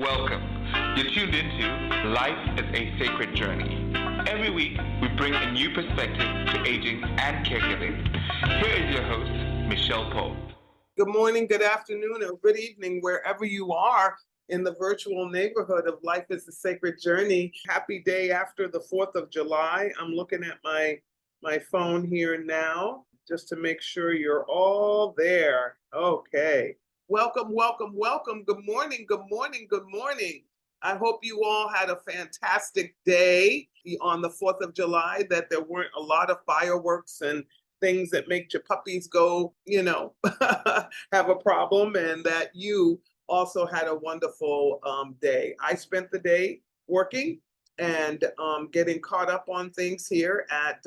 Welcome. You're tuned into Life is a Sacred Journey. Every week, we bring a new perspective to aging and caregiving. Here is your host, Micheal Pope. Good morning, good afternoon, or good evening, wherever you are in the virtual neighborhood of Life is a Sacred Journey. Happy day after the 4th of July. I'm looking at my phone here now just to make sure you're all there. Okay. Welcome, welcome, welcome. Good morning, good morning, good morning. I hope you all had a fantastic day on the 4th of July, that there weren't a lot of fireworks and things that make your puppies go, have a problem, and that you also had a wonderful day. I spent the day working and getting caught up on things here at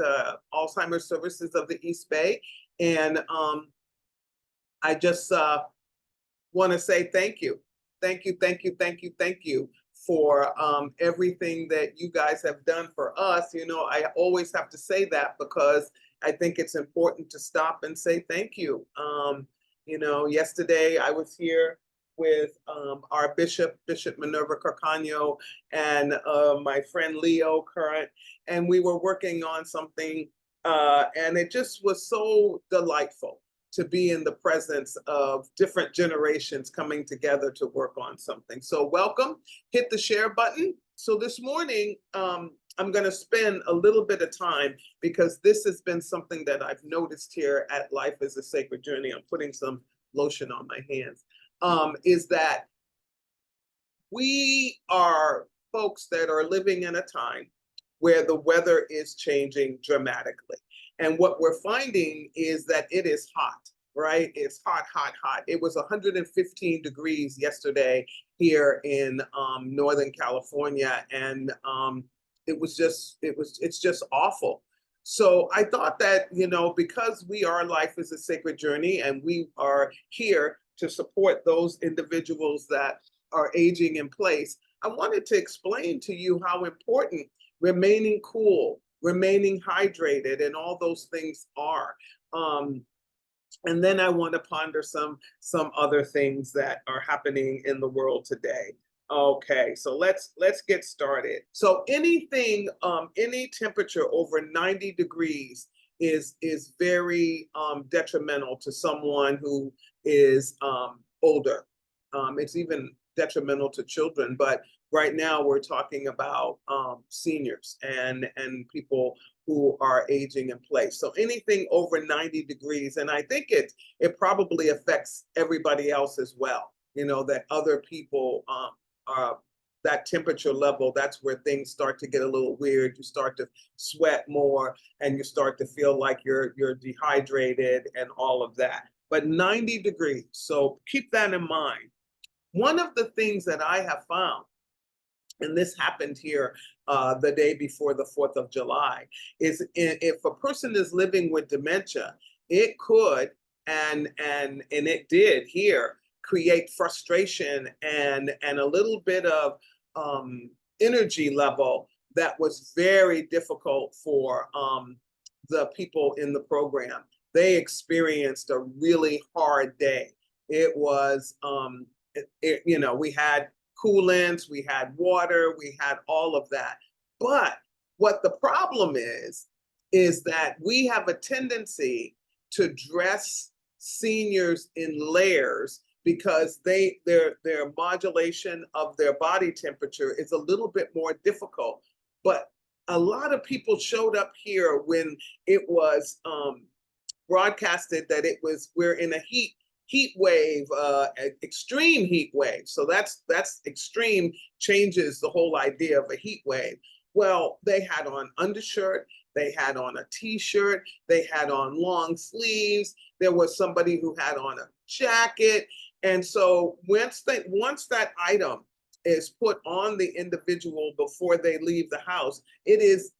Alzheimer's Services of the East Bay. And I just want to say thank you. Thank you, thank you, thank you, thank you for everything that you guys have done for us. I always have to say that because I think it's important to stop and say thank you. Yesterday I was here with our Bishop Minerva Carcano, and my friend Leo Current, and we were working on something, and it just was so delightful to be in the presence of different generations coming together to work on something. So welcome, hit the share button. So this morning, I'm going to spend a little bit of time, because this has been something that I've noticed here at Life is a Sacred Journey. I'm putting some lotion on my hands. Is that we are folks that are living in a time where the weather is changing dramatically. And what we're finding is that it is hot, right? It's hot, hot, hot. It was 115 degrees yesterday here in Northern California. And it's just awful. So I thought that, because we are Life is a Sacred Journey, and we are here to support those individuals that are aging in place, I wanted to explain to you how important remaining cool, remaining hydrated, and all those things are. And then I want to ponder some other things that are happening in the world today. Okay, so let's get started. So any temperature over 90 degrees is very detrimental to someone who is older. It's even detrimental to children, but right now we're talking about seniors and people who are aging in place. So anything over 90 degrees, and I think it probably affects everybody else as well. That other people that temperature level, that's where things start to get a little weird. You start to sweat more, and you start to feel like you're dehydrated and all of that. But 90 degrees, so keep that in mind. One of the things that I have found, and this happened here the day before the 4th of July, is if a person is living with dementia, it could, and it did here, create frustration and a little bit of energy level that was very difficult for the people in the program. They experienced a really hard day. It was, we had coolants, we had water, we had all of that. But what the problem is that we have a tendency to dress seniors in layers, because their modulation of their body temperature is a little bit more difficult. But a lot of people showed up here when it was broadcasted that we're in a heat wave, extreme heat wave. So that's extreme, changes the whole idea of a heat wave. Well, they had on undershirt, they had on a t-shirt, they had on long sleeves. There was somebody who had on a jacket. And so once that item is put on the individual before they leave the house, it is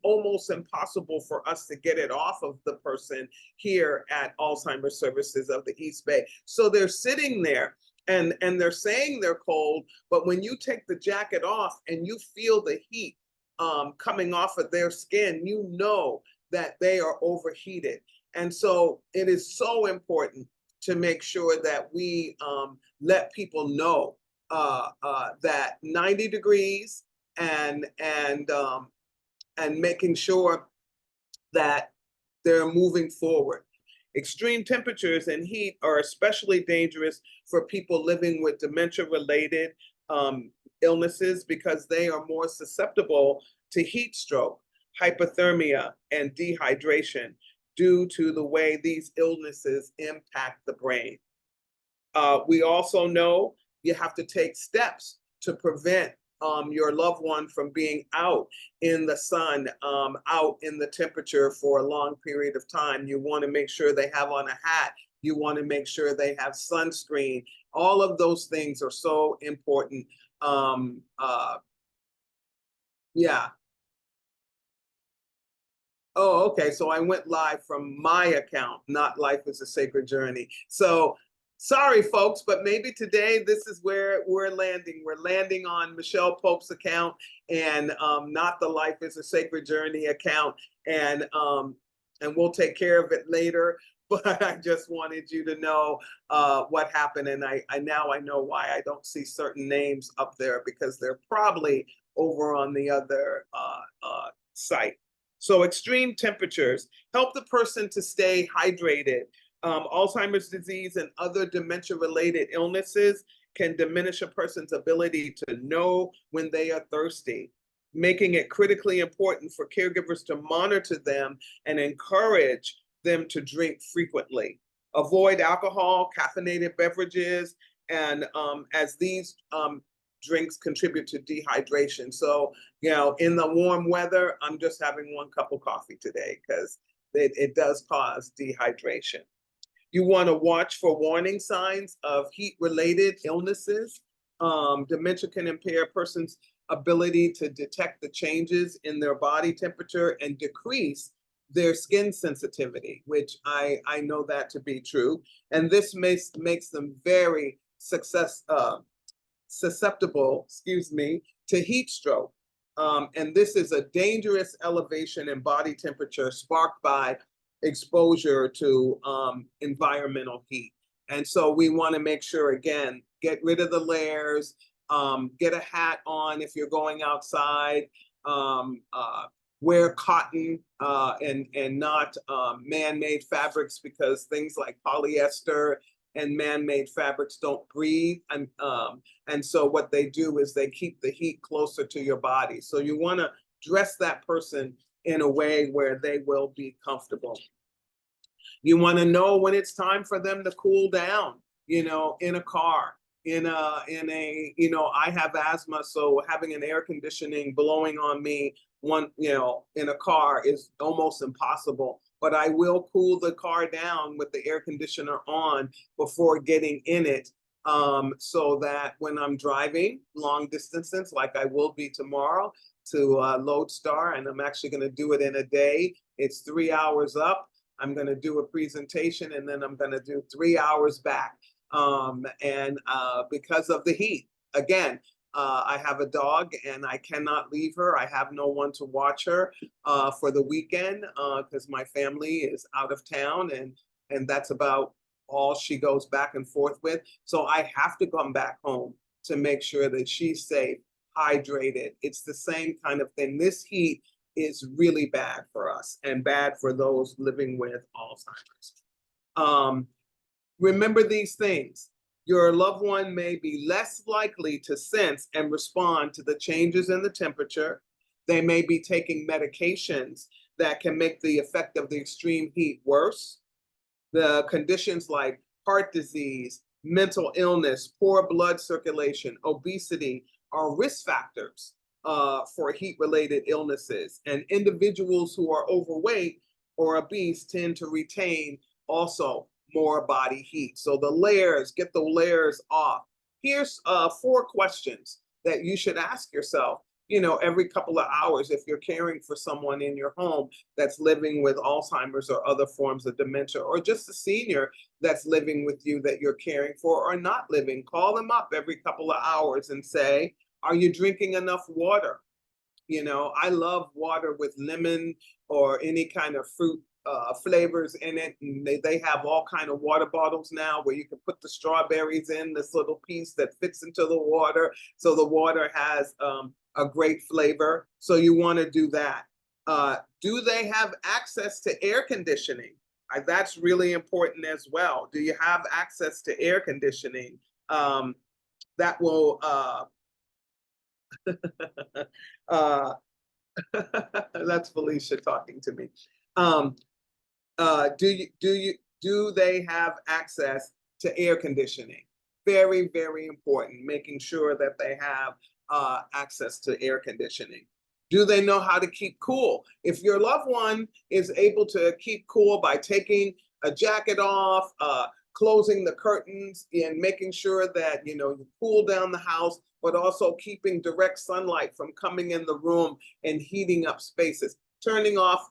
almost impossible for us to get it off of the person here at Alzheimer's Services of the East Bay. So they're sitting there and they're saying they're cold, but when you take the jacket off and you feel the heat coming off of their skin, you know that they are overheated. And so it is so important to make sure that we let people know that 90 degrees and making sure that they're moving forward. Extreme temperatures and heat are especially dangerous for people living with dementia-related illnesses because they are more susceptible to heat stroke, hypothermia, and dehydration due to the way these illnesses impact the brain. We also know you have to take steps to prevent your loved one from being out in the sun, out in the temperature for a long period of time. You want to make sure they have on a hat. You want to make sure they have sunscreen. All of those things are so important. Yeah. Oh, okay. So I went live from my account, not Life is a Sacred Journey. So sorry, folks, but maybe today this is where we're landing. We're landing on Micheal Pope's account and not the Life is a Sacred Journey account. And we'll take care of it later. But I just wanted you to know what happened. And I now know why I don't see certain names up there, because they're probably over on the other site. So extreme temperatures help the person to stay hydrated. Alzheimer's disease and other dementia-related illnesses can diminish a person's ability to know when they are thirsty, making it critically important for caregivers to monitor them and encourage them to drink frequently. Avoid alcohol, caffeinated beverages, and as these drinks contribute to dehydration. So, in the warm weather, I'm just having 1 cup of coffee today because it does cause dehydration. You want to watch for warning signs of heat-related illnesses. Dementia can impair a person's ability to detect the changes in their body temperature and decrease their skin sensitivity, which I know that to be true. And this makes them very susceptible, to heat stroke. And this is a dangerous elevation in body temperature sparked by exposure to environmental heat. And so we want to make sure, again, get rid of the layers, get a hat on if you're going outside, wear cotton and not man-made fabrics, because things like polyester and man-made fabrics don't breathe. And so what they do is they keep the heat closer to your body. So you want to dress that person in a way where they will be comfortable. You want to know when it's time for them to cool down, in a car, I have asthma, so having an air conditioning blowing on me in a car is almost impossible. But I will cool the car down with the air conditioner on before getting in it, so that when I'm driving long distances, like I will be tomorrow to Lodestar, and I'm actually going to do it in a day. It's 3 hours up. I'm going to do a presentation, and then I'm going to do 3 hours back. Because of the heat, again, I have a dog and I cannot leave her. I have no one to watch her for the weekend because my family is out of town, and that's about all she goes back and forth with. So I have to come back home to make sure that she's safe, hydrated. It's the same kind of thing. This heat is really bad for us and bad for those living with Alzheimer's. Remember these things. Your loved one may be less likely to sense and respond to the changes in the temperature. They may be taking medications that can make the effect of the extreme heat worse. The conditions like heart disease, mental illness, poor blood circulation, obesity are risk factors for heat-related illnesses. And individuals who are overweight or obese tend to retain also more body heat. So the layers, get the layers off. Here's 4 questions that you should ask yourself, every couple of hours if you're caring for someone in your home that's living with Alzheimer's or other forms of dementia, or just a senior that's living with you that you're caring for or not living. Call them up every couple of hours and say, are you drinking enough water? I love water with lemon or any kind of fruit flavors in it, and they have all kind of water bottles now where you can put the strawberries in this little piece that fits into the water, so the water has a great flavor. So you want to do that. Do they have access to air conditioning? That's really important as well. Do you have access to air conditioning? That will that's Felicia talking to me. Do they have access to air conditioning? Very, very important, making sure that they have access to air conditioning. Do they know how to keep cool? If your loved one is able to keep cool by taking a jacket off, closing the curtains, and making sure that you cool down the house, but also keeping direct sunlight from coming in the room and heating up spaces, turning off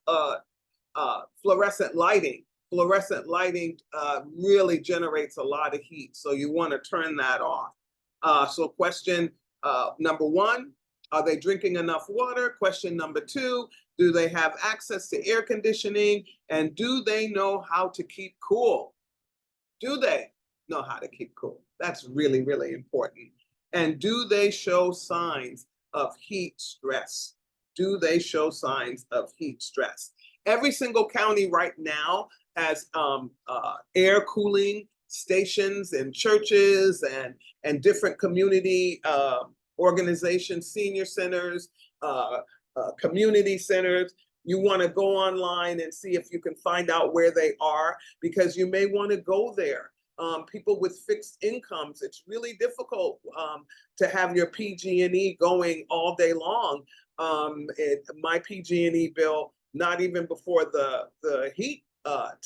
fluorescent lighting. Fluorescent lighting really generates a lot of heat, so you want to turn that off. So question number one, are they drinking enough water? Question number two, do they have access to air conditioning? And do they know how to keep cool? Do they know how to keep cool? That's really, really important. And do they show signs of heat stress? Do they show signs of heat stress? Every single county right now has air cooling stations in churches and different community organizations, senior centers, community centers. You want to go online and see if you can find out where they are, because you may want to go there. People with fixed incomes, it's really difficult to have your PG&E going all day long. My PG&E bill, not even before the heat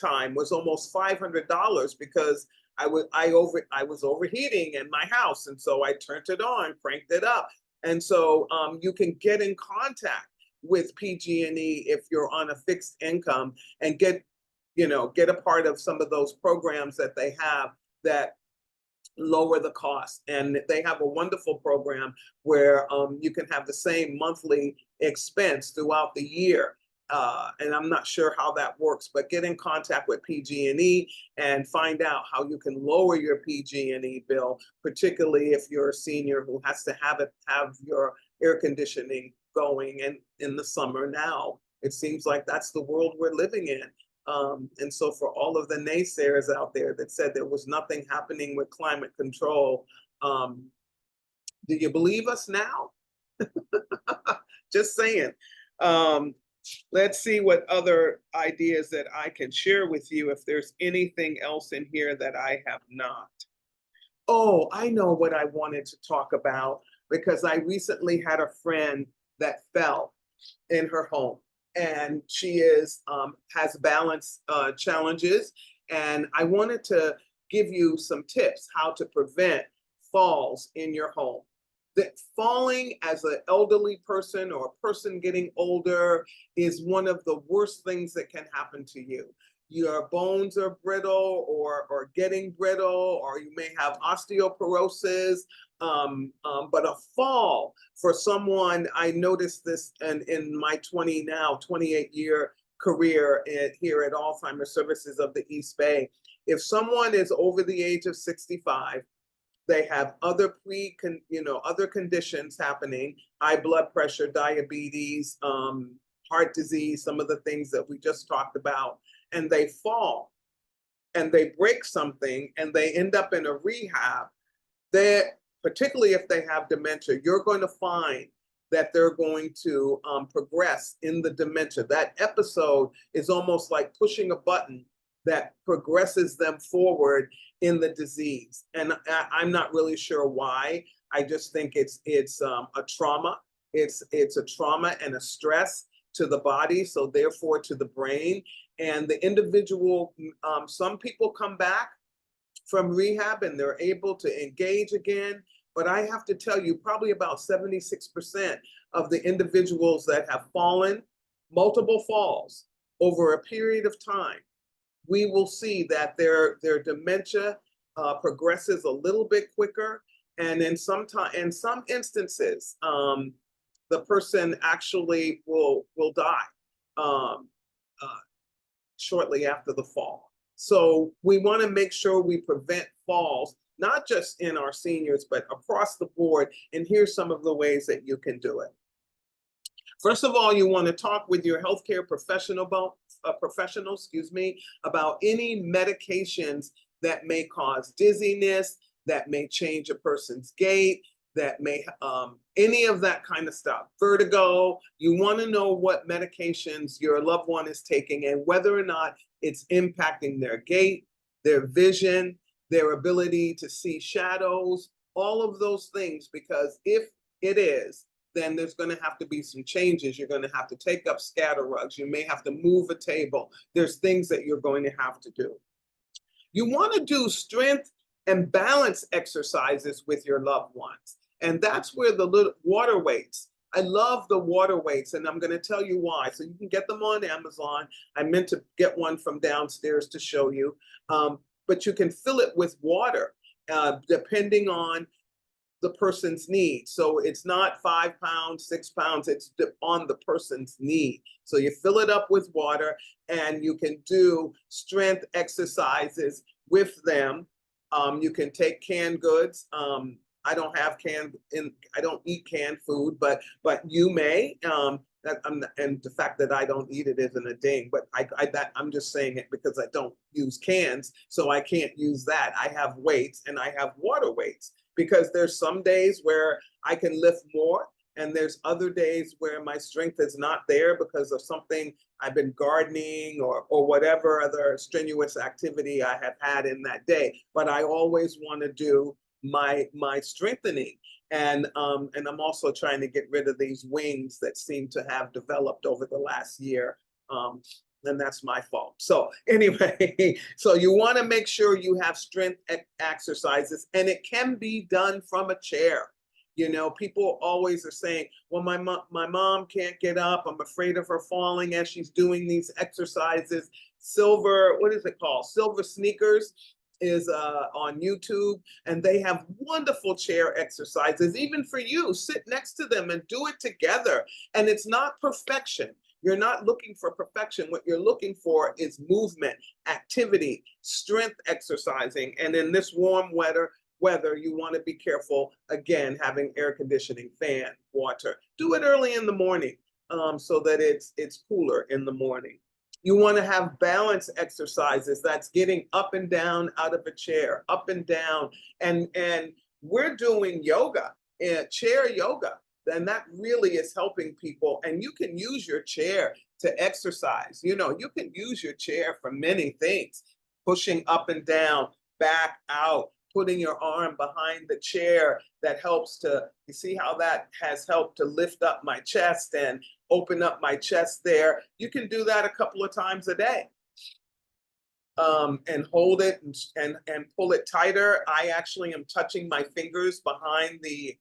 time, was almost $500 because I was overheating in my house, and so I turned it on, cranked it up, and so you can get in contact with PG&E if you're on a fixed income and get a part of some of those programs that they have that lower the cost. And they have a wonderful program where you can have the same monthly expense throughout the year. And I'm not sure how that works, but get in contact with PG&E and find out how you can lower your PG&E bill, particularly if you're a senior who has to have your air conditioning going in the summer now. It seems like that's the world we're living in. And so for all of the naysayers out there that said there was nothing happening with climate control, do you believe us now? Just saying. Let's see what other ideas that I can share with you, if there's anything else in here that I have not. Oh, I know what I wanted to talk about, because I recently had a friend that fell in her home, and she has balance challenges, and I wanted to give you some tips how to prevent falls in your home. That falling as an elderly person or a person getting older is one of the worst things that can happen to you. Your bones are brittle or getting brittle, or you may have osteoporosis. But a fall for someone, I noticed this in my 28-year career here at Alzheimer's Services of the East Bay. If someone is over the age of 65, they have other other conditions happening, high blood pressure, diabetes, heart disease, some of the things that we just talked about, and they fall and they break something and they end up in a rehab, particularly if they have dementia, you're going to find that they're going to progress in the dementia. That episode is almost like pushing a button that progresses them forward in the disease. And I'm not really sure why. I just think it's a trauma. It's a trauma and a stress to the body, so therefore to the brain. And the individual, some people come back from rehab and they're able to engage again. But I have to tell you, probably about 76% of the individuals that have fallen, multiple falls over a period of time, we will see that their dementia progresses a little bit quicker, and in some instances, the person actually will die. shortly after the fall. So we want to make sure we prevent falls, not just in our seniors, but across the board. And here's some of the ways that you can do it. First of all, you want to talk with your healthcare professional about any medications that may cause dizziness, that may change a person's gait, that may, any of that kind of stuff. Vertigo, you want to know what medications your loved one is taking and whether or not it's impacting their gait, their vision, their ability to see shadows, all of those things, because if it is, then there's going to have to be some changes. You're going to have to take up scatter rugs. You may have to move a table. There's things that you're going to have to do. You want to do strength and balance exercises with your loved ones. And that's where the little water weights. I love the water weights, and I'm going to tell you why. So you can get them on Amazon. I meant to get one from downstairs to show you. But you can fill it with water, depending on the person's need. So it's not 5 pounds, 6 pounds, it's on the person's need. So you fill it up with water and you can do strength exercises with them. You can take canned goods. I don't eat canned food, but you may. And the fact that I don't eat it isn't a ding, but I'm just saying it because I don't use cans, so I can't use that. I have weights and I have water weights, because there's some days where I can lift more, and there's other days where my strength is not there because of something I've been gardening or whatever other strenuous activity I have had in that day. But I always want to do my strengthening. And I'm also trying to get rid of these wings that seem to have developed over the last year. And that's my fault. So anyway, so you want to make sure you have strength exercises, and it can be done from a chair. You know, people always are saying, well, my mom can't get up. I'm afraid of her falling as she's doing these exercises. What is it called? Silver Sneakers is on YouTube, and they have wonderful chair exercises, even for you. Sit next to them and do it together. And it's not perfection. You're not looking for perfection. What you're looking for is movement, activity, strength exercising. And in this warm weather, you want to be careful, again, having air conditioning, fan, water. Do it early in the morning so that it's cooler in the morning. You want to have balance exercises. That's getting up and down out of a chair, up and down. And we're doing yoga, chair yoga. And that really is helping people. And you can use your chair to exercise. You know, you can use your chair for many things. Pushing up and down, back out, putting your arm behind the chair. That helps to, you see how that has helped to lift up my chest and open up my chest there. You can do that a couple of times a day. And hold it and pull it tighter. I actually am touching my fingers behind the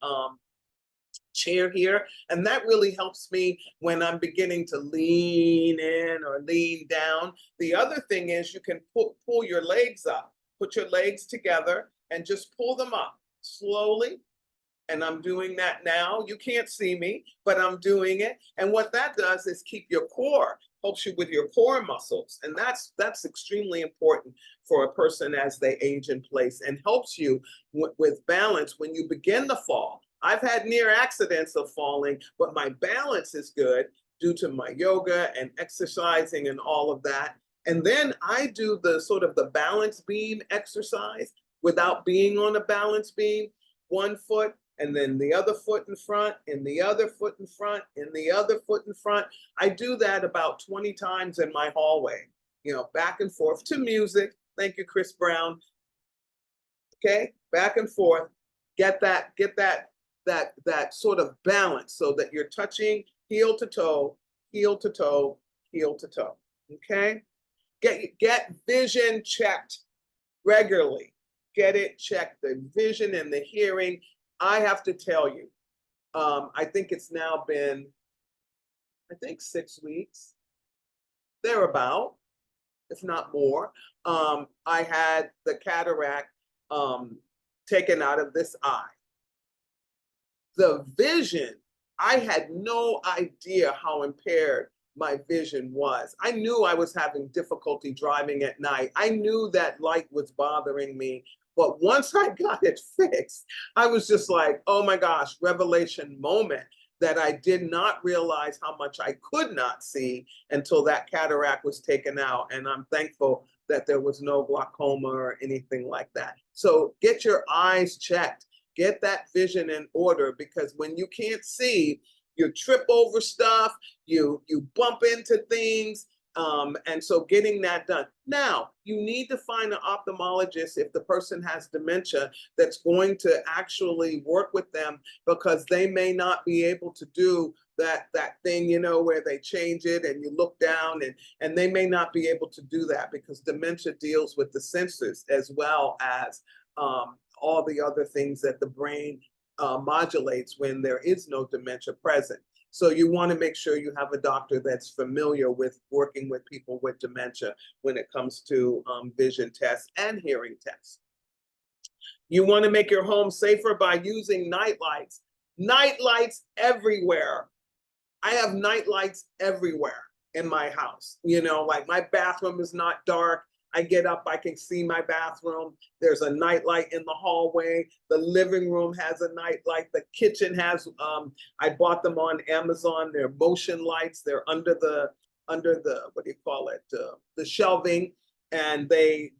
chair here, and that really helps me when I'm beginning to lean in or lean down. The other thing is you can pull your legs up, put your legs together and just pull them up slowly. And I'm doing that now. You can't see me, but I'm doing it. And what that does is keep your core, helps you with your core muscles. And that's extremely important for a person as they age in place, and helps you with balance when you begin to fall. I've had near accidents of falling, but my balance is good due to my yoga and exercising and all of that. And then I do the sort of the balance beam exercise without being on a balance beam. One foot, and then the other foot in front, and the other foot in front, and the other foot in front. I do that about 20 times in my hallway, you know, back and forth to music. Thank you, Chris Brown. Okay, back and forth. Get that sort of balance so that you're touching heel to toe, heel to toe, heel to toe. Okay? Get vision checked regularly. Get it checked. The vision and the hearing. I have to tell you, I think it's now been, 6 weeks, thereabout, if not more. I had the cataract taken out of this eye. The vision, I had no idea how impaired my vision was. I knew I was having difficulty driving at night. I knew that light was bothering me. But once I got it fixed, I was just like, oh my gosh, revelation moment, that I did not realize how much I could not see until that cataract was taken out. And I'm thankful that there was no glaucoma or anything like that. So get your eyes checked, get that vision in order, because when you can't see, you trip over stuff, you bump into things. And so getting that done. Now, you need to find an ophthalmologist if the person has dementia that's going to actually work with them, because they may not be able to do that thing, where they change it and you look down, and they may not be able to do that, because dementia deals with the senses as well as all the other things that the brain modulates when there is no dementia present. So you want to make sure you have a doctor that's familiar with working with people with dementia when it comes to vision tests and hearing tests. You want to make your home safer by using night lights. Night lights everywhere. I have night lights everywhere in my house. Like my bathroom is not dark. I get up, I can see my bathroom. There's a night light in the hallway. The living room has a night light. The kitchen has, I bought them on Amazon. They're motion lights. They're under the, what do you call it? The shelving, and they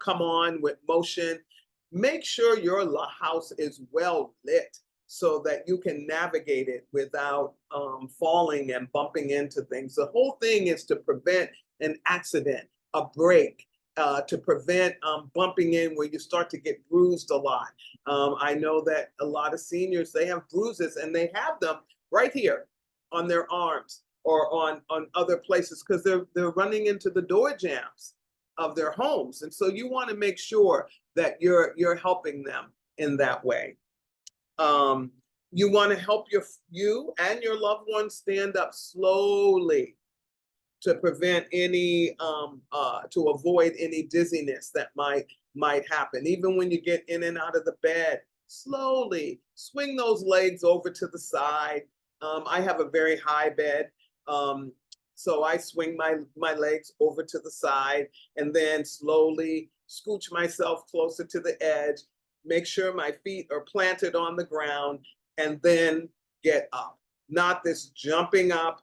come on with motion. Make sure your house is well lit so that you can navigate it without falling and bumping into things. The whole thing is to prevent an accident, a break, to prevent bumping in where you start to get bruised a lot. I know that a lot of seniors, they have bruises, and they have them right here on their arms or on other places, because they're running into the door jambs of their homes. And so you want to make sure that you're helping them in that way. You want to help you and your loved ones stand up slowly to prevent any, to avoid any dizziness that might happen. Even when you get in and out of the bed, slowly swing those legs over to the side. I have a very high bed, so I swing my legs over to the side, and then slowly scooch myself closer to the edge, make sure my feet are planted on the ground, and then get up. Not this jumping up,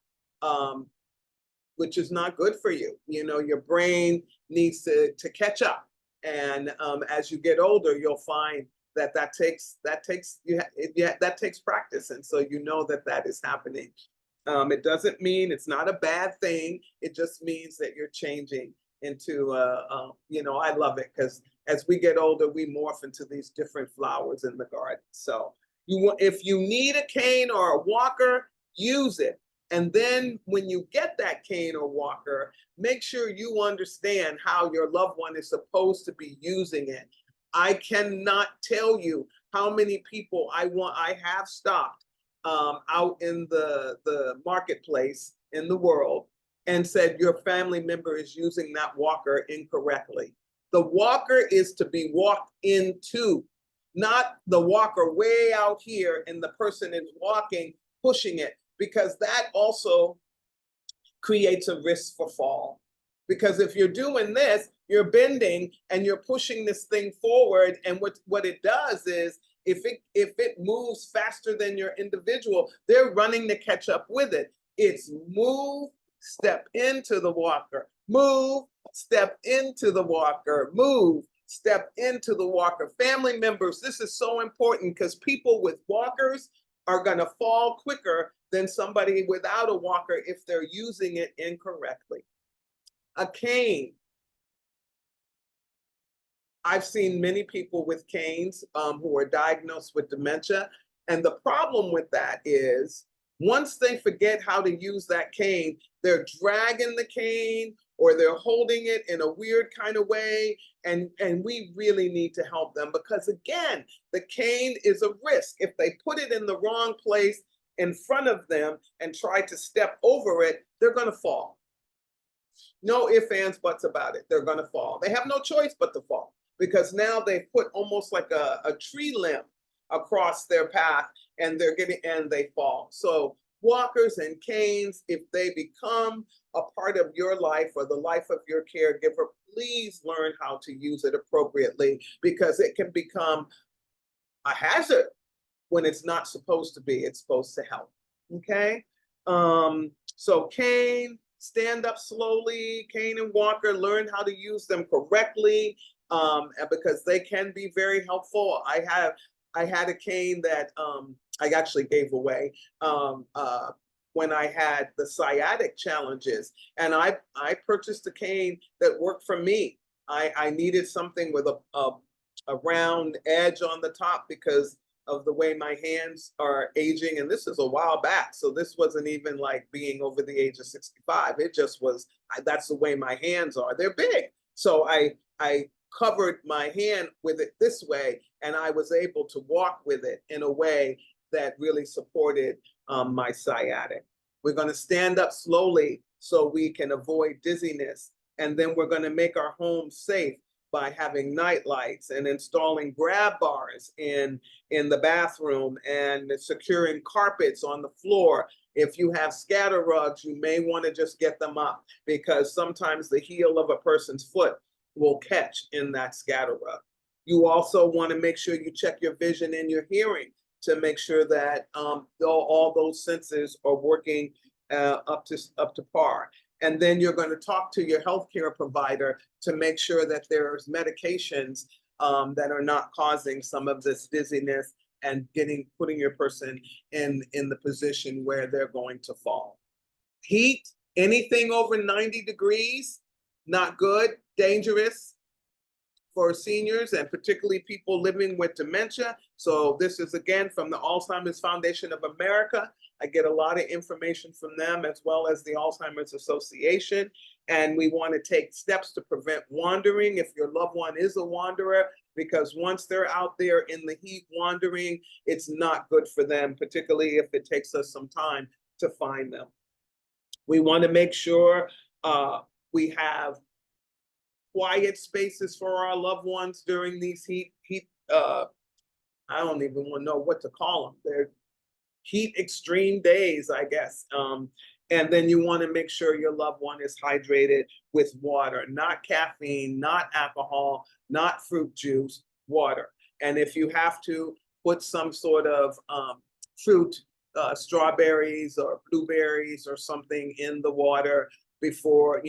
which is not good for you. Your brain needs to catch up. And as you get older, you'll find that takes practice. And so that is happening. It doesn't mean it's not a bad thing. It just means that you're changing into, I love it, because as we get older, we morph into these different flowers in the garden. So if you need a cane or a walker, use it. And then when you get that cane or walker, make sure you understand how your loved one is supposed to be using it. I cannot tell you how many people I have stopped out in the marketplace in the world and said, your family member is using that walker incorrectly. The walker is to be walked into, not the walker way out here and the person is walking, pushing it, because that also creates a risk for fall. Because if you're doing this, you're bending and you're pushing this thing forward, and what it does is, if it moves faster than your individual, they're running to catch up with it. It's move, step into the walker, move, step into the walker, move, step into the walker. Family members, this is so important, because people with walkers are going to fall quicker than somebody without a walker if they're using it incorrectly. A cane. I've seen many people with canes who are diagnosed with dementia. And the problem with that is, once they forget how to use that cane, they're dragging the cane or they're holding it in a weird kind of way. And we really need to help them, because again, the cane is a risk. If they put it in the wrong place in front of them and try to step over it, they're going to fall. No ifs, ands, buts about it. They're going to fall. They have no choice but to fall, because now they've put almost like a tree limb across their path, and they fall. So walkers and canes, if they become a part of your life or the life of your caregiver, please learn how to use it appropriately, because it can become a hazard when it's not supposed to be. It's supposed to help. Okay. So cane, stand up slowly, cane and walker, learn how to use them correctly, because they can be very helpful. I had a cane that I actually gave away when I had the sciatic challenges, and I purchased a cane that worked for me. I needed something with a round edge on the top because of the way my hands are aging. And this is a while back. So this wasn't even like being over the age of 65. It just was, that's the way my hands are. They're big. So I covered my hand with it this way, and I was able to walk with it in a way that really supported my sciatic. We're going to stand up slowly so we can avoid dizziness. And then we're going to make our home safe by having night lights and installing grab bars in the bathroom and securing carpets on the floor. If you have scatter rugs, you may want to just get them up, because sometimes the heel of a person's foot will catch in that scatter rug. You also want to make sure you check your vision and your hearing to make sure that all those senses are working up to par. And then you're going to talk to your healthcare provider to make sure that there's medications that are not causing some of this dizziness and putting your person in the position where they're going to fall. Heat, anything over 90 degrees, not good, dangerous for seniors and particularly people living with dementia. So this is again from the Alzheimer's Foundation of America. I get a lot of information from them, as well as the Alzheimer's Association. And we want to take steps to prevent wandering if your loved one is a wanderer, because once they're out there in the heat wandering, it's not good for them, particularly if it takes us some time to find them. We want to make sure we have quiet spaces for our loved ones during these heat I don't even want to know what to call them. They're heat extreme days, I guess. And then you want to make sure your loved one is hydrated with water, not caffeine, not alcohol, not fruit juice, water. And if you have to put some sort of fruit, strawberries or blueberries or something in the water before,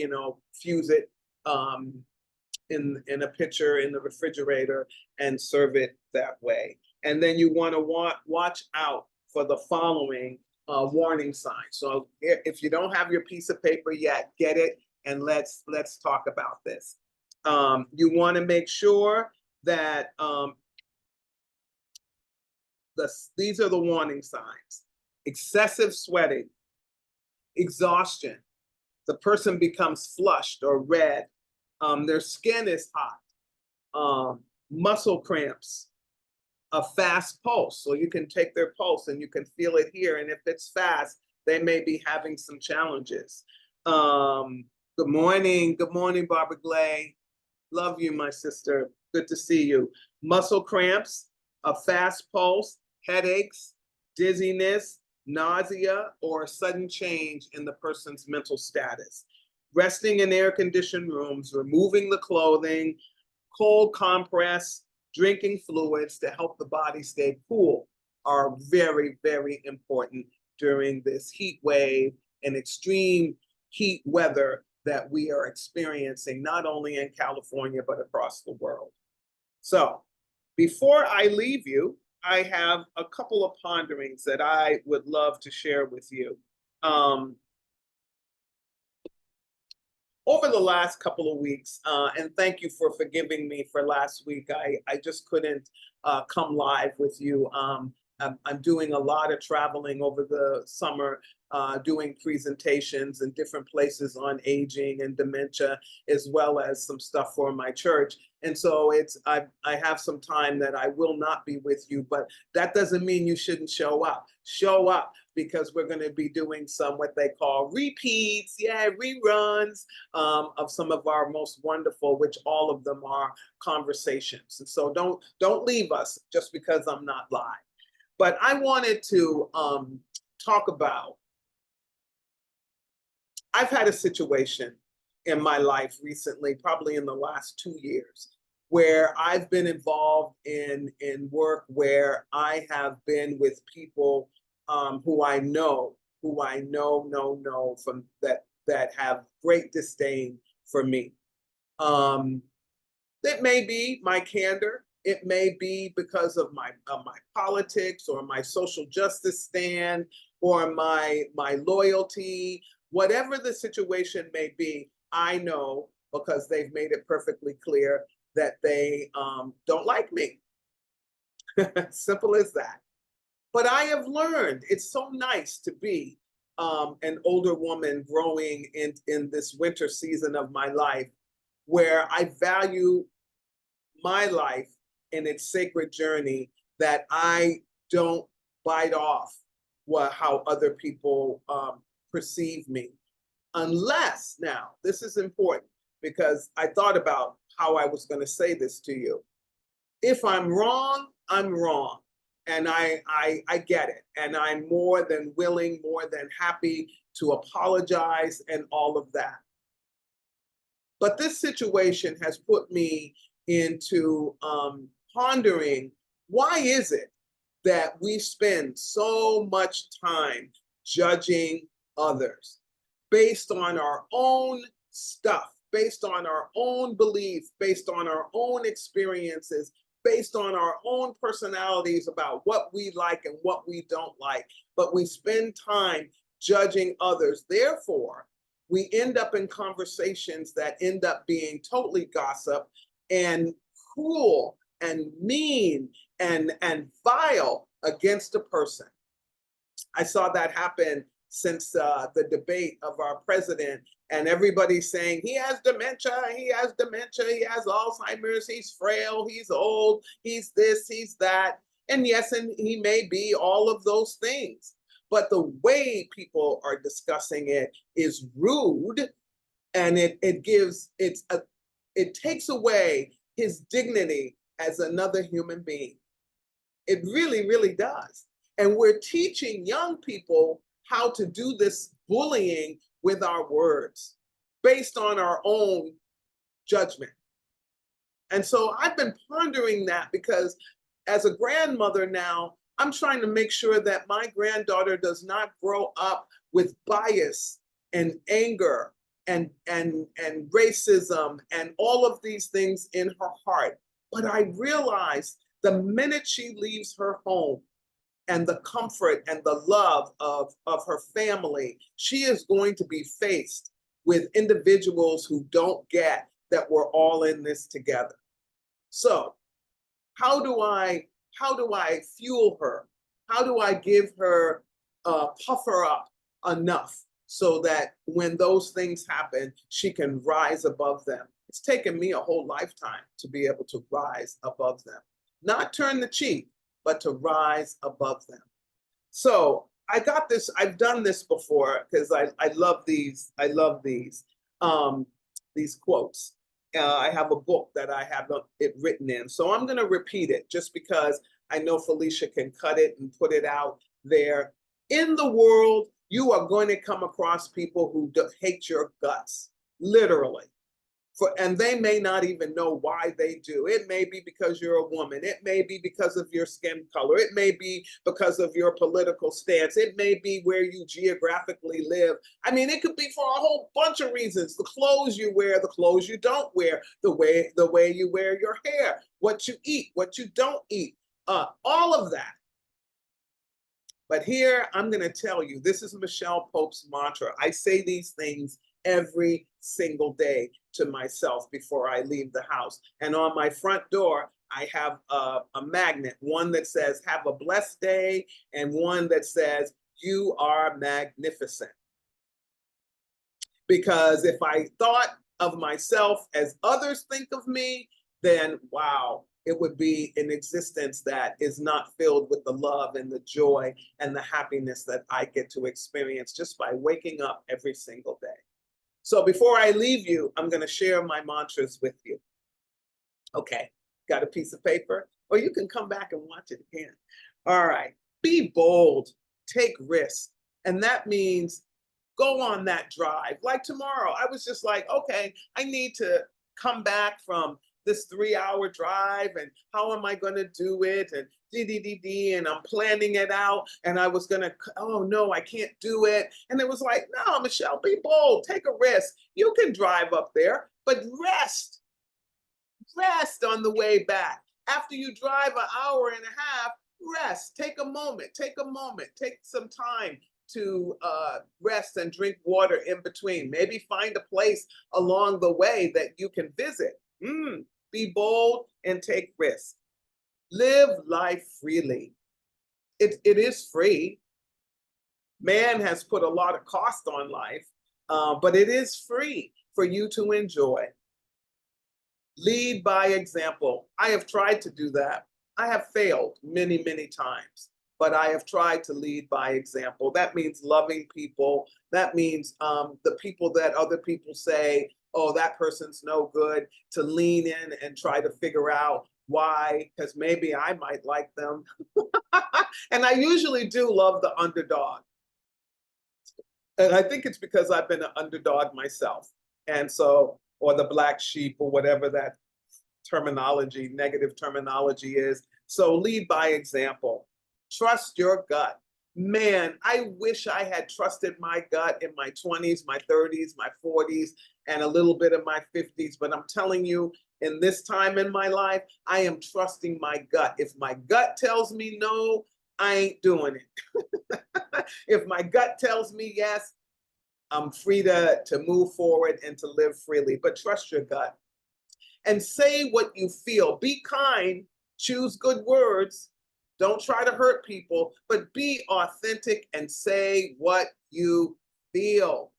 fuse it in a pitcher in the refrigerator and serve it that way. And then you want to watch out for the following warning signs. So if you don't have your piece of paper yet, get it, and let's talk about this. You want to make sure that these are the warning signs: excessive sweating, exhaustion, the person becomes flushed or red, their skin is hot, muscle cramps, a fast pulse. So you can take their pulse and you can feel it here. And if it's fast, they may be having some challenges. Good morning, Barbara Glay. Love you, my sister. Good to see you. Muscle cramps, a fast pulse, headaches, dizziness, nausea, or a sudden change in the person's mental status. Resting in air-conditioned rooms, removing the clothing, cold compress, drinking fluids to help the body stay cool are very, very important during this heat wave and extreme heat weather that we are experiencing, not only in California, but across the world. So before I leave you, I have a couple of ponderings that I would love to share with you. Over the last couple of weeks, and thank you for forgiving me for last week. I just couldn't come live with you. I'm doing a lot of traveling over the summer, doing presentations in different places on aging and dementia, as well as some stuff for my church. And so I have some time that I will not be with you, but that doesn't mean you shouldn't show up. Show up, because we're going to be doing some what they call repeats, reruns of some of our most wonderful, which all of them are conversations. And so don't leave us just because I'm not live. But I wanted to talk about I've had a situation in my life recently, probably in the last 2 years, where I've been involved in work where I have been with people who I know from that have great disdain for me. It may be my candor. It may be because of my politics or my social justice stand or my loyalty. Whatever the situation may be, I know because they've made it perfectly clear that they don't like me. Simple as that. But I have learned it's so nice to be an older woman growing in this winter season of my life where I value my life in its sacred journey, that I don't bite off how other people perceive me. Unless, now, this is important because I thought about how I was going to say this to you. If I'm wrong, I'm wrong. And I get it. And I'm more than willing, more than happy to apologize and all of that. But this situation has put me into pondering, why is it that we spend so much time judging others based on our own stuff, based on our own beliefs, based on our own experiences, based on our own personalities about what we like and what we don't like, but we spend time judging others. Therefore, we end up in conversations that end up being totally gossip and cruel and mean and vile against a person. I saw that happen since the debate of our president, and everybody's saying he has dementia, he has Alzheimer's, he's frail, he's old, he's this, he's that. And yes, and he may be all of those things. But the way people are discussing it is rude, and it takes away his dignity as another human being. It really, really does. And we're teaching young people how to do this bullying with our words based on our own judgment. And so I've been pondering that because as a grandmother now, I'm trying to make sure that my granddaughter does not grow up with bias and anger and racism and all of these things in her heart. But I realize the minute she leaves her home and the comfort and the love of her family, she is going to be faced with individuals who don't get that we're all in this together. So how do I fuel her? How do I give her, puff her up enough so that when those things happen, she can rise above them? It's taken me a whole lifetime to be able to rise above them. Not turn the cheek, but to rise above them. So I got this, I've done this before because I love these quotes. I have a book that I have it written in. So I'm going to repeat it just because I know Felicia can cut it and put it out there. In the world, you are going to come across people who hate your guts, literally. And they may not even know why they do. It may be because you're a woman. It may be because of your skin color. It may be because of your political stance. It may be where you geographically live. I mean, it could be for a whole bunch of reasons. The clothes you wear, the clothes you don't wear, the way you wear your hair, what you eat, what you don't eat, all of that. But here, I'm going to tell you, this is Micheal Pope's mantra. I say these things every single day to myself before I leave the house. And on my front door, I have a magnet, one that says, have a blessed day, and one that says, you are magnificent. Because if I thought of myself as others think of me, then wow, it would be an existence that is not filled with the love and the joy and the happiness that I get to experience just by waking up every single day. So before I leave you, I'm going to share my mantras with you. Okay, got a piece of paper? Or you can come back and watch it again. All right, be bold, take risks. And that means go on that drive. Like tomorrow, I was just like, okay, I need to come back from this 3-hour drive, and how am I going to do it? And and I'm planning it out. And I was going to, oh no, I can't do it. And it was like, no, Micheal, be bold, take a risk. You can drive up there, but rest on the way back. After you drive an hour and a half, rest, take a moment, take some time to rest and drink water in between. Maybe find a place along the way that you can visit. Be bold and take risks. Live life freely. It is free. Man has put a lot of cost on life, but it is free for you to enjoy. Lead by example. I have tried to do that. I have failed many, many times, but I have tried to lead by example. That means loving people. That means the people that other people say, oh, that person's no good, to lean in and try to figure out why, because maybe I might like them. And I usually do love the underdog. And I think it's because I've been an underdog myself. And so, or the black sheep, or whatever that terminology, negative terminology is. So lead by example. Trust your gut. Man, I wish I had trusted my gut in my 20s, my 30s, my 40s, and a little bit of my 50s. But I'm telling you, in this time in my life, I am trusting my gut. If my gut tells me no, I ain't doing it. If my gut tells me yes, I'm free to move forward and to live freely. But trust your gut. And say what you feel. Be kind. Choose good words. Don't try to hurt people, but be authentic and say what you feel.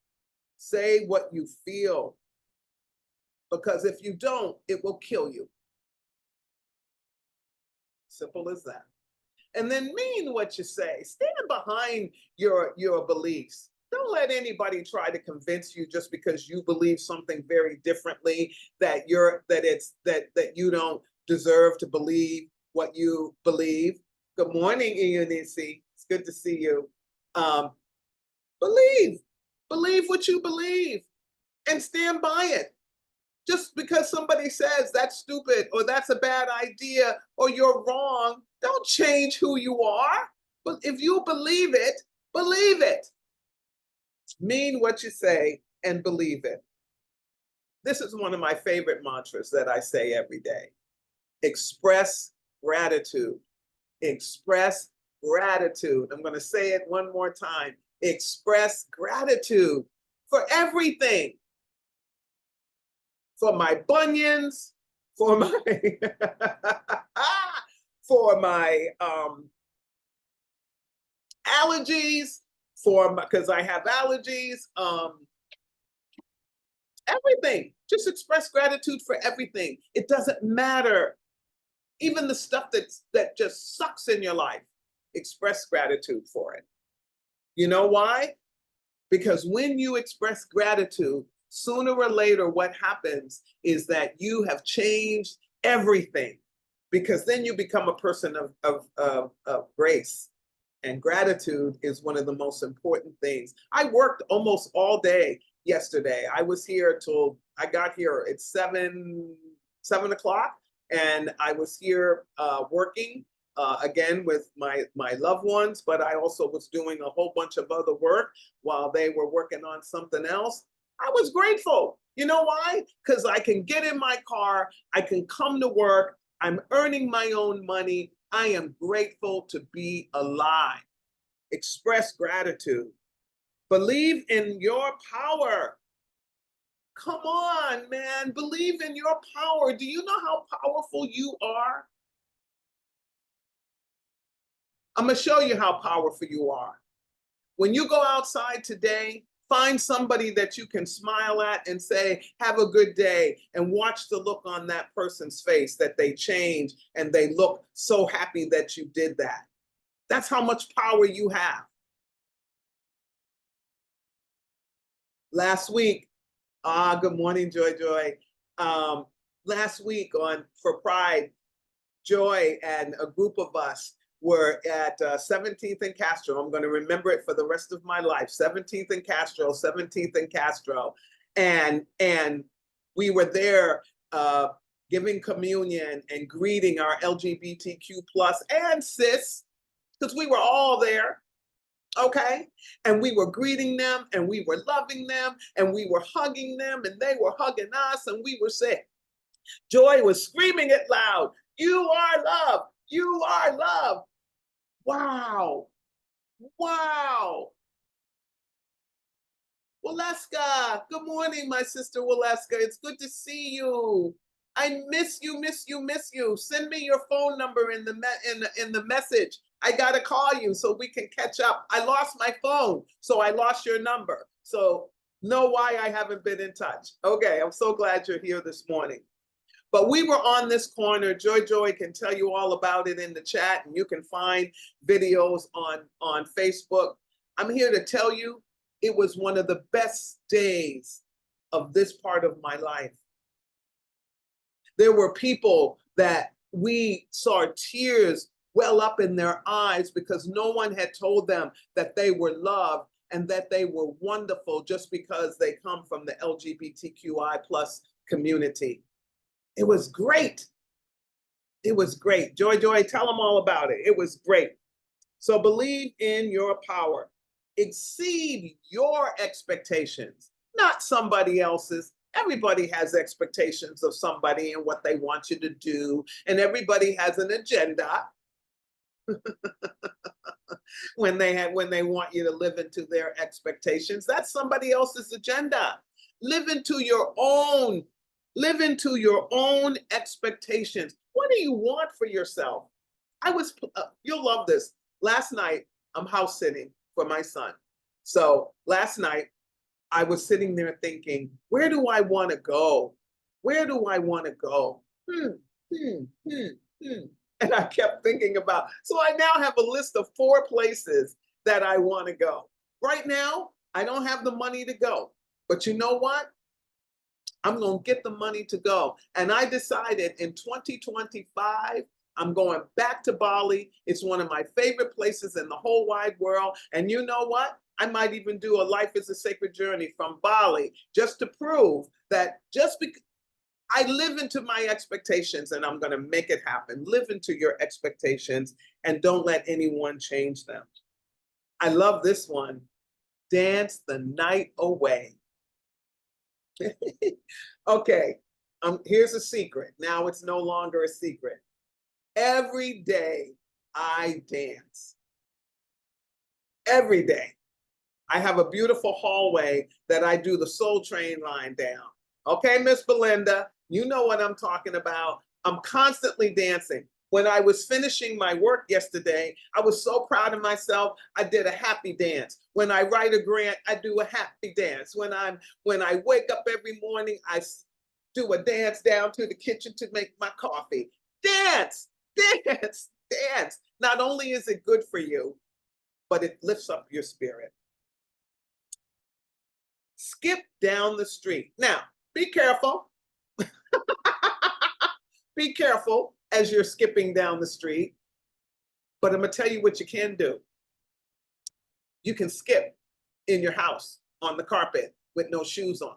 Say what you feel. Because if you don't, it will kill you. Simple as that. And then mean what you say. Stand behind your beliefs. Don't let anybody try to convince you just because you believe something very differently that you don't deserve to believe what you believe. Good morning, Eunice. It's good to see you. Believe what you believe and stand by it. Just because somebody says that's stupid or that's a bad idea or you're wrong, don't change who you are. But if you believe it, believe it. Mean what you say and believe it. This is one of my favorite mantras that I say every day. Express gratitude. Express gratitude. I'm going to say it one more time. Express gratitude for everything. For my bunions, for my allergies, because I have allergies, everything. Just express gratitude for everything. It doesn't matter. Even the stuff that just sucks in your life, express gratitude for it. You know why? Because when you express gratitude, sooner or later, what happens is that you have changed everything, because then you become a person of grace. And gratitude is one of the most important things. I worked almost all day yesterday. I was here till I got here at 7 o'clock, and I was here working again with my loved ones, but I also was doing a whole bunch of other work while they were working on something else. I was grateful. You know why? Because I can get in my car, I can come to work, I'm earning my own money. I am grateful to be alive. Express gratitude. Believe in your power. Come on, man. Believe in your power. Do you know how powerful you are? I'm going to show you how powerful you are. When you go outside today, find somebody that you can smile at and say, have a good day, and watch the look on that person's face that they change and they look so happy that you did that. That's how much power you have. Last week, good morning, Joy. Last week for Pride, Joy and a group of us, were at 17th and Castro. I'm going to remember it for the rest of my life. 17th and Castro, 17th and Castro. And we were there giving communion and greeting our LGBTQ plus and cis, because we were all there. Okay. And we were greeting them and we were loving them and we were hugging them and they were hugging us and we were saying, Joy was screaming it loud. You are love. You are love. Wow. Wow. Waleska, good morning, my sister Waleska. It's good to see you. I miss you, miss you, miss you. Send me your phone number in the message. I gotta call you so we can catch up. I lost my phone, so I lost your number. So know why I haven't been in touch. Okay, I'm so glad you're here this morning. But we were on this corner. Joy can tell you all about it in the chat, and you can find videos on Facebook. I'm here to tell you, it was one of the best days of this part of my life. There were people that we saw tears well up in their eyes because no one had told them that they were loved and that they were wonderful just because they come from the LGBTQI plus community. It was great. It was great. Joy, tell them all about it. It was great. So believe in your power. Exceed your expectations, not somebody else's. Everybody has expectations of somebody and what they want you to do, and everybody has an agenda when they want you to live into their expectations. That's somebody else's agenda. Live into your own expectations. What do you want for yourself? You'll love this. Last night, I'm house sitting for my son. So last night, I was sitting there thinking, where do I want to go? Where do I want to go? And I kept thinking about, so I now have a list of 4 places that I want to go. Right now, I don't have the money to go. But you know what? I'm going to get the money to go. And I decided in 2025, I'm going back to Bali. It's one of my favorite places in the whole wide world. And you know what? I might even do a Life is a Sacred Journey from Bali just to prove that just because I live into my expectations and I'm going to make it happen. Live into your expectations and don't let anyone change them. I love this one. Dance the night away. Okay, here's a secret. Now it's no longer a secret. Every day I dance. Every day. I have a beautiful hallway that I do the Soul Train line down. Okay, Miss Belinda, you know what I'm talking about. I'm constantly dancing. When I was finishing my work yesterday, I was so proud of myself. I did a happy dance. When I write a grant, I do a happy dance. When I wake up every morning, I do a dance down to the kitchen to make my coffee. Dance, dance, dance. Not only is it good for you, but it lifts up your spirit. Skip down the street. Now, be careful. Be careful as you're skipping down the street. But I'm going to tell you what you can do. You can skip in your house on the carpet with no shoes on.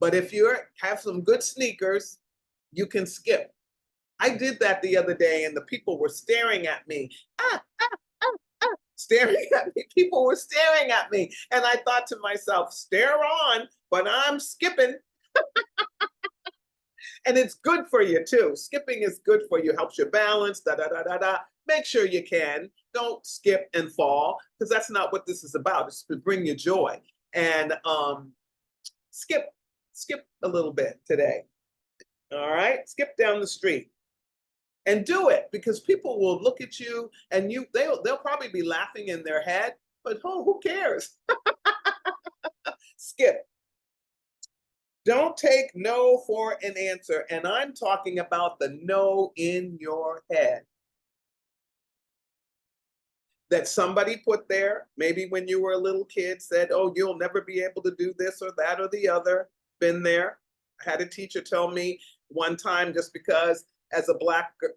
But if you have some good sneakers, you can skip. I did that the other day and the people were staring at me. Staring at me. People were staring at me. And I thought to myself, stare on, but I'm skipping. And it's good for you too. Skipping is good for you, helps you balance, Make sure you can. Don't skip and fall, because that's not what this is about. It's to bring you joy. And skip a little bit today. All right? Skip down the street. And do it, because people will look at you and they'll probably be laughing in their head, but who cares? Skip. Don't take no for an answer. And I'm talking about the no in your head that somebody put there, maybe when you were a little kid, said, oh, you'll never be able to do this or that or the other. Been there. I had a teacher tell me one time, just because as a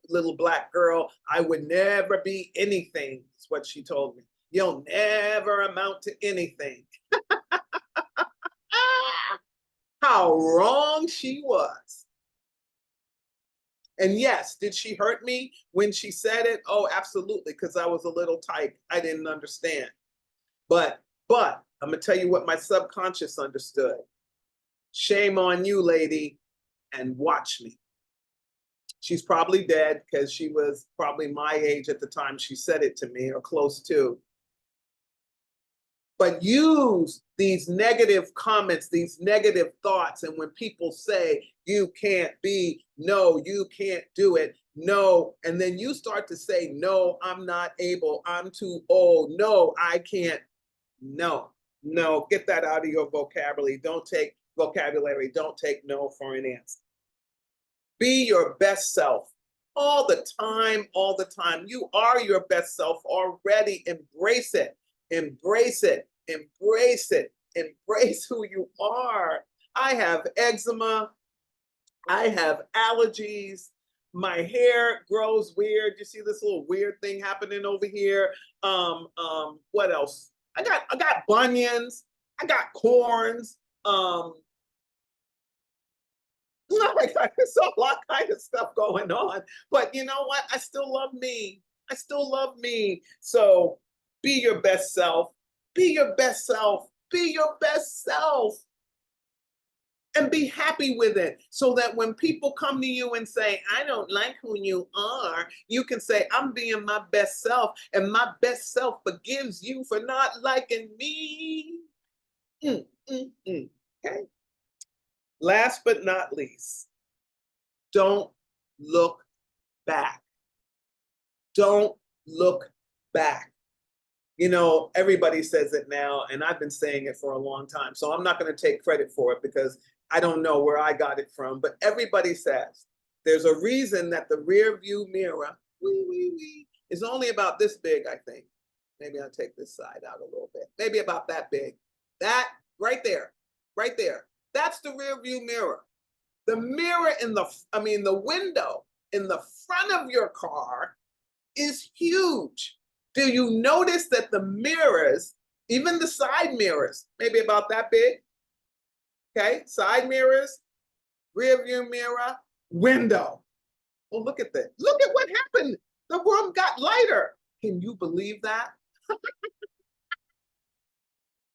little black girl, I would never be anything, is what she told me. You'll never amount to anything. How wrong she was. And yes, did she hurt me when she said it? Oh, absolutely, because I was a little tight. I didn't understand. But I'm gonna tell you what my subconscious understood. Shame on you, lady, and watch me. She's probably dead because she was probably my age at the time she said it to me, or close to. But use these negative comments, these negative thoughts, and when people say, you can't be, no, you can't do it, no, and then you start to say, no, I'm not able, I'm too old, no, I can't, no, get that out of your vocabulary. Don't take no for an answer. Be your best self all the time, all the time. You are your best self already. Embrace it, embrace it, embrace it, embrace who you are. I have eczema, I have allergies, my hair grows weird. You see this little weird thing happening over here. What else? I got bunions, I got corns, there's a lot kind of stuff going on. But you know what? I still love me. I still love me. So be your best self. Be your best self. Be your best self. And be happy with it, so that when people come to you and say, I don't like who you are, you can say, I'm being my best self, and my best self forgives you for not liking me. Okay. Last but not least, don't look back. Don't look back. You know, everybody says it now, and I've been saying it for a long time, so I'm not going to take credit for it because I don't know where I got it from, but everybody says there's a reason that the rear view mirror is only about this big, I think. Maybe I'll take this side out a little bit. Maybe about that big. That right there, right there. That's the rear view mirror. The mirror the window in the front of your car is huge. Do you notice that the mirrors, even the side mirrors, maybe about that big? Okay, side mirrors, rear view mirror, window. Well, look at that. Look at what happened. The room got lighter. Can you believe that?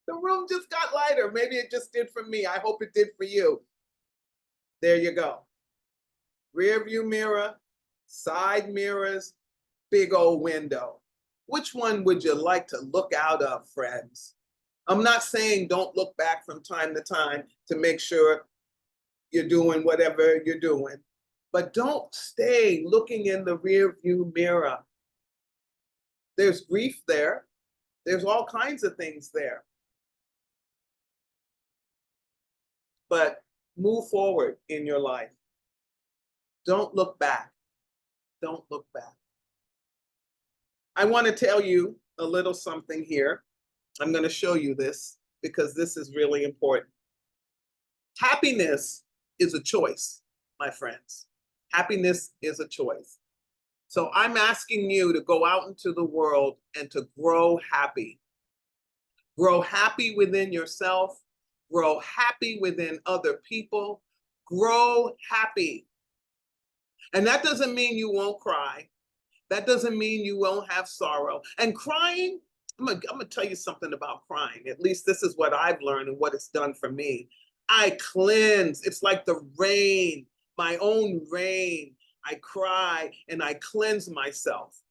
The room just got lighter. Maybe it just did for me. I hope it did for you. There you go. Rear view mirror, side mirrors, big old window. Which one would you like to look out of, friends? I'm not saying don't look back from time to time to make sure you're doing whatever you're doing, but don't stay looking in the rear view mirror. There's grief there. There's all kinds of things there. But move forward in your life. Don't look back. Don't look back. I want to tell you a little something here. I'm going to show you this because this is really important. Happiness is a choice, my friends. Happiness is a choice. So I'm asking you to go out into the world and to grow happy. Grow happy within yourself. Grow happy within other people. Grow happy. And that doesn't mean you won't cry. That doesn't mean you won't have sorrow. And crying, I'm gonna tell you something about crying. At least this is what I've learned and what it's done for me. I cleanse. It's like the rain, my own rain. I cry and I cleanse myself.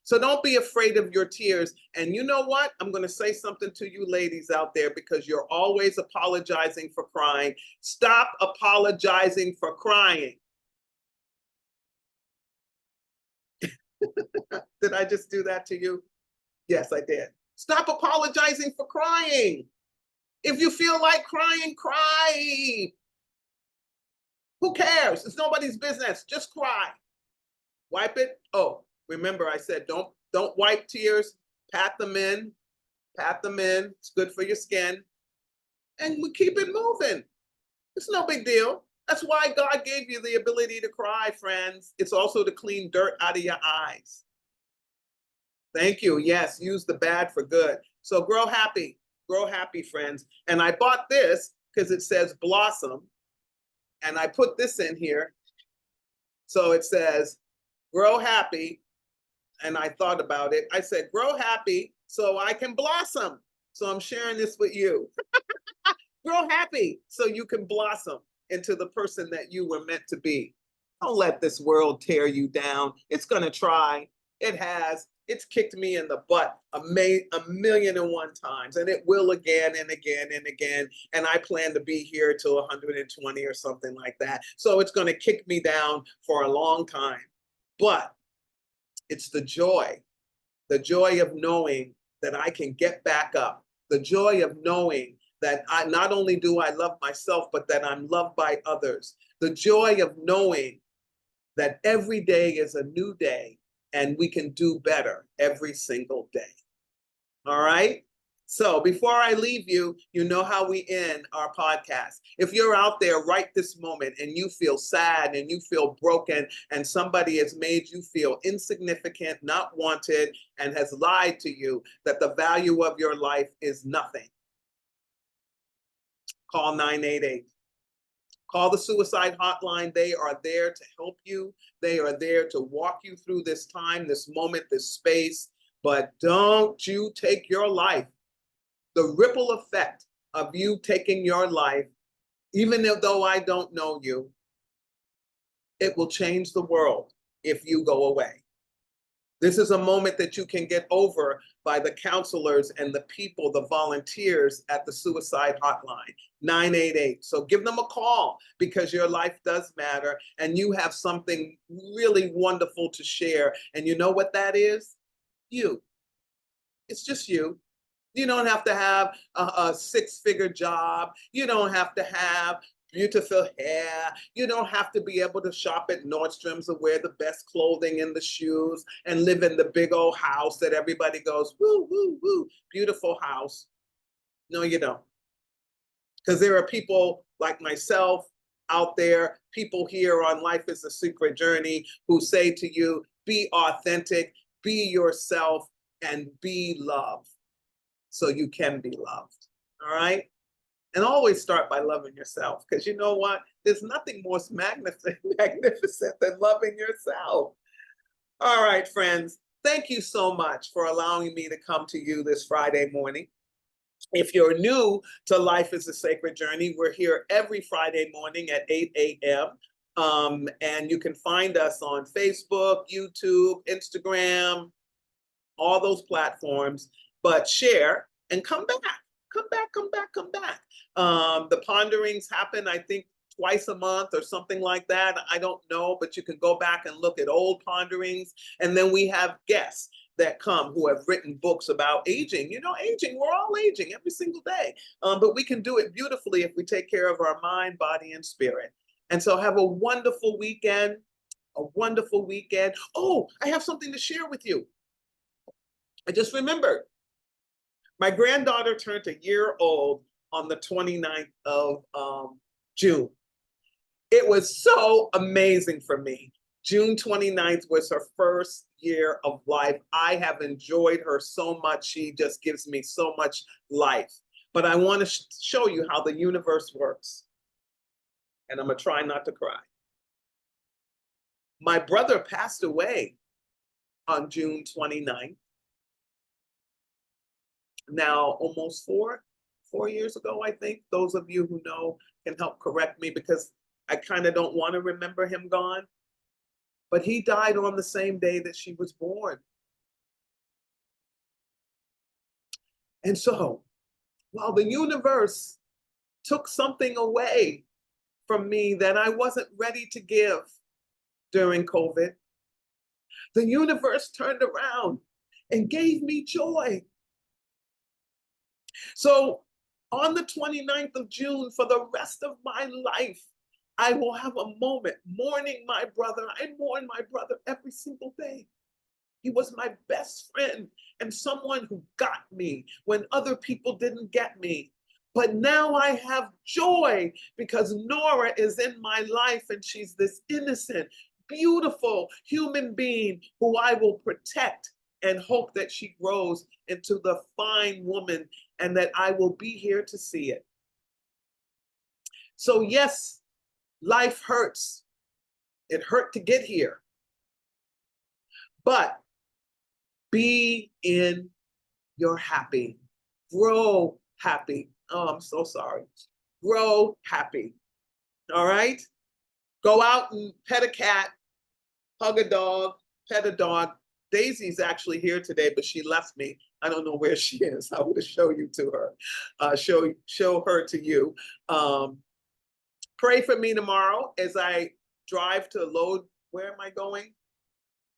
So don't be afraid of your tears. And you know what? I'm going to say something to you ladies out there because you're always apologizing for crying. Stop apologizing for crying. Did I just do that to you? Yes, I did. Stop apologizing for crying. If you feel like crying, cry. Who cares? It's nobody's business. Just cry. Wipe it. Oh, remember I said don't wipe tears. Pat them in. Pat them in. It's good for your skin. And we keep it moving. It's no big deal. That's why God gave you the ability to cry, friends. It's also to clean dirt out of your eyes. Thank you. Yes, use the bad for good. So grow happy. Grow happy, friends. And I bought this because it says blossom. And I put this in here. So it says grow happy. And I thought about it. I said, grow happy so I can blossom. So I'm sharing this with you. Grow happy so you can blossom into the person that you were meant to be. Don't let this world tear you down. It's going to try. It has. It's kicked me in the butt a million and one times, and it will again and again and again. And I plan to be here till 120 or something like that. So it's going to kick me down for a long time. But it's the joy of knowing that I can get back up, the joy of knowing that I not only do I love myself, but that I'm loved by others, the joy of knowing that every day is a new day and we can do better every single day. All right? So before I leave you, you know how we end our podcast. If you're out there right this moment and you feel sad and you feel broken and somebody has made you feel insignificant, not wanted, and has lied to you that the value of your life is nothing, call 988. Call the suicide hotline. They are there to help you. They are there to walk you through this time, this moment, this space. But don't you take your life. The ripple effect of you taking your life, even though I don't know you, it will change the world if you go away. This is a moment that you can get over by the counselors and the people, the volunteers at the suicide hotline, 988. So give them a call because your life does matter and you have something really wonderful to share. And you know what that is? You. It's just you. You don't have to have a six-figure job. You don't have to have beautiful hair. You don't have to be able to shop at Nordstrom's or wear the best clothing and the shoes and live in the big old house that everybody goes, woo, woo, woo, beautiful house. No, you don't. Because there are people like myself out there, people here on Life is a Secret Journey who say to you, be authentic, be yourself, and be loved. So you can be loved, all right? And always start by loving yourself, because you know what? There's nothing more magnificent than loving yourself. All right, friends, thank you so much for allowing me to come to you this Friday morning. If you're new to Life is a Sacred Journey, we're here every Friday morning at 8 a.m. And you can find us on Facebook, YouTube, Instagram, all those platforms. But share and come back. Come back, come back, come back. The Ponderings happen, I think, twice a month or something like that. I don't know, but you can go back and look at old Ponderings. And then we have guests that come who have written books about aging. You know, aging, we're all aging every single day. But we can do it beautifully if we take care of our mind, body, and spirit. And so have a wonderful weekend, a wonderful weekend. Oh, I have something to share with you. I just remembered. My granddaughter turned a year old on the 29th of June. It was so amazing for me. June 29th was her first year of life. I have enjoyed her so much. She just gives me so much life. But I want to show you how the universe works. And I'm going to try not to cry. My brother passed away on June 29th. Now, almost four years ago, I think. Those of you who know can help correct me because I kind of don't want to remember him gone. But he died on the same day that she was born. And so, while the universe took something away from me that I wasn't ready to give during COVID, the universe turned around and gave me joy. So on the 29th of June, for the rest of my life, I will have a moment mourning my brother. I mourn my brother every single day. He was my best friend and someone who got me when other people didn't get me. But now I have joy because Nora is in my life and she's this innocent, beautiful human being who I will protect and hope that she grows into the fine woman and that I will be here to see it. So yes, life hurts. It hurt to get here. But be in your happy. Grow happy. Oh, I'm so sorry. Grow happy. All right? Go out and pet a cat, hug a dog, pet a dog. Daisy's actually here today, but she left me. I don't know where she is. I will show you to her, show her to you. Pray for me tomorrow as I drive to Load. Where am I going?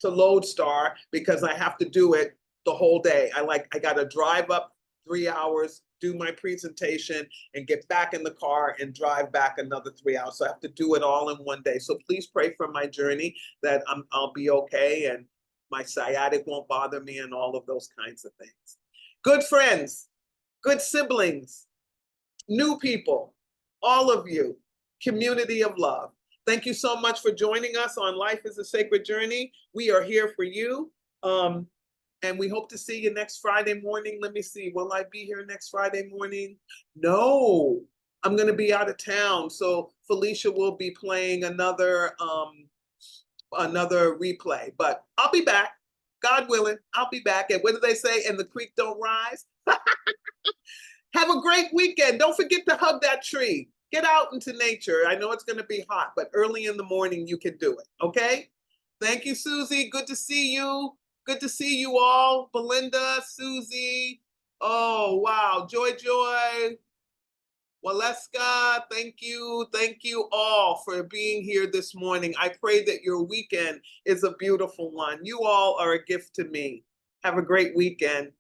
To Lodestar, because I have to do it the whole day. I got to drive up 3 hours, do my presentation, and get back in the car and drive back another 3 hours. So I have to do it all in one day. So please pray for my journey that I'll be okay and my sciatic won't bother me and all of those kinds of things. Good friends, good siblings, new people, all of you, community of love. Thank you so much for joining us on Life is a Sacred Journey. We are here for you. And we hope to see you next Friday morning. Let me see, will I be here next Friday morning? No, I'm gonna be out of town. So Felicia will be playing another replay, but I'll be back. God willing, I'll be back. And what do they say? And the creek don't rise. Have a great weekend. Don't forget to hug that tree. Get out into nature. I know it's going to be hot, but early in the morning you can do it. Okay? Thank you, Susie. Good to see you. Good to see you all. Belinda, Susie. Oh, wow. Joy. Waleska, thank you. Thank you all for being here this morning. I pray that your weekend is a beautiful one. You all are a gift to me. Have a great weekend.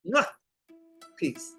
Mwah. Peace.